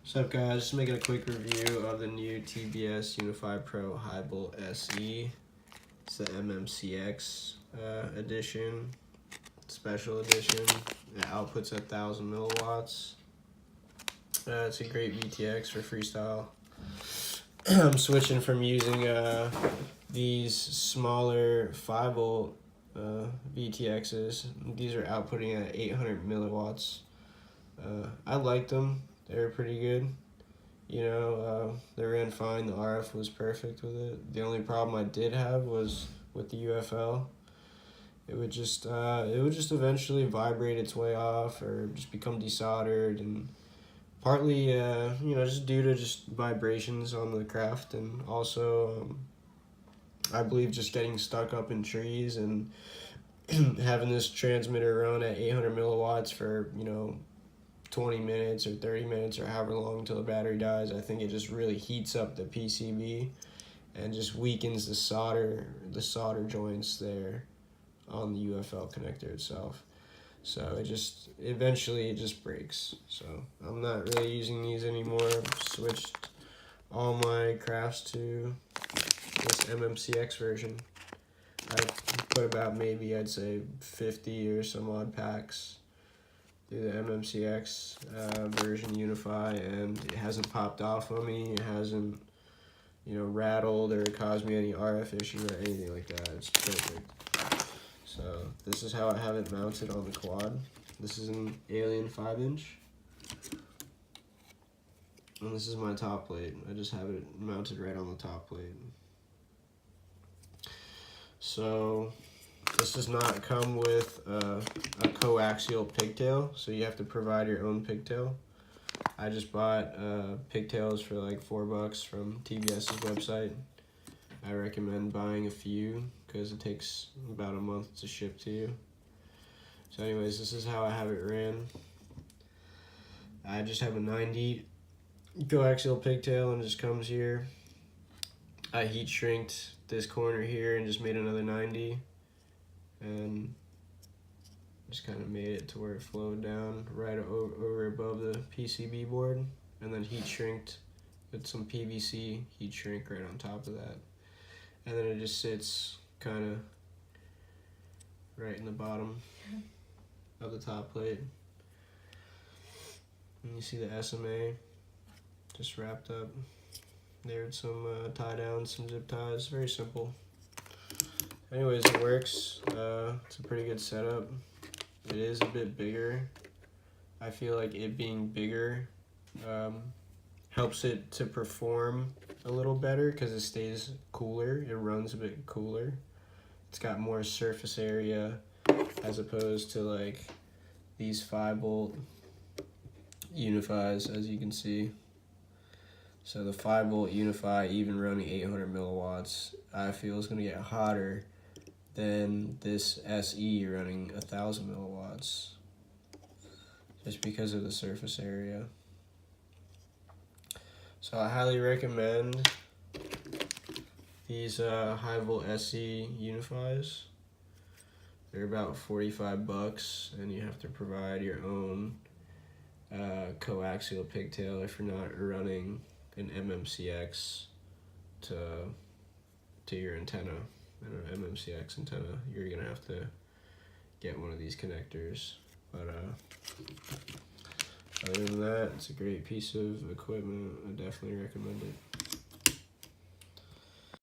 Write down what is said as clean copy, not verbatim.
What's up, guys? Just making a quick review of the new TBS Unify Pro High Volt SE. It's the MMCX edition, special edition. It outputs 1,000 milliwatts. It's a great VTX for freestyle. I'm switching from using these smaller 5 volt VTXs. These are outputting at 800 milliwatts. I liked them. They were pretty good. You know, they ran fine. The RF was perfect with it. The only problem I did have was with the UFL. It would just eventually vibrate its way off or just become desoldered, and partly just due to just vibrations on the craft, and also I believe just getting stuck up in trees and having this transmitter run at 800 milliwatts for 20 minutes or 30 minutes or however long until the battery dies. I think it just really heats up the PCB and just weakens the solder joints there on the UFL connector itself. So eventually it just breaks. So I'm not really using these anymore. I've switched all my crafts to this MMCX version. I put about maybe I'd say 50 or some odd packs through the MMCX version Unify, and it hasn't popped off on me. It hasn't rattled or caused me any RF issue or anything like that. It's perfect. So this is how I have it mounted on the quad. This is an Alien 5-inch. And this is my top plate. I just have it mounted right on the top plate. So this does not come with a coaxial pigtail, so you have to provide your own pigtail. I just bought pigtails for like $4 from TBS's website. I recommend buying a few because it takes about a month to ship to you. So anyways, this is how I have it ran. I just have a 90 coaxial pigtail, and it just comes here. I heat shrinked this corner here and just made another 90. And just kind of made it to where it flowed down right over above the PCB board, and then heat shrinked with some PVC heat shrink right on top of that, and then it just sits kind of right in the bottom of the top plate. And you see the SMA just wrapped up there with some tie downs, some zip ties. Very simple. Anyways, it works. It's a pretty good setup. It is a bit bigger. I feel like it being bigger helps it to perform a little better because it stays cooler. It runs a bit cooler. It's got more surface area as opposed to like these 5 volt Unifys, as you can see. So the 5 volt Unify, even running 800 milliwatts, I feel is going to get hotter than this SE running 1,000 milliwatts, just because of the surface area. So I highly recommend these high volt SE Unifys. They're about $45, and you have to provide your own coaxial pigtail if you're not running an MMCX to your antenna. And an MMCX antenna, you're gonna have to get one of these connectors. But other than that, it's a great piece of equipment. I definitely recommend it.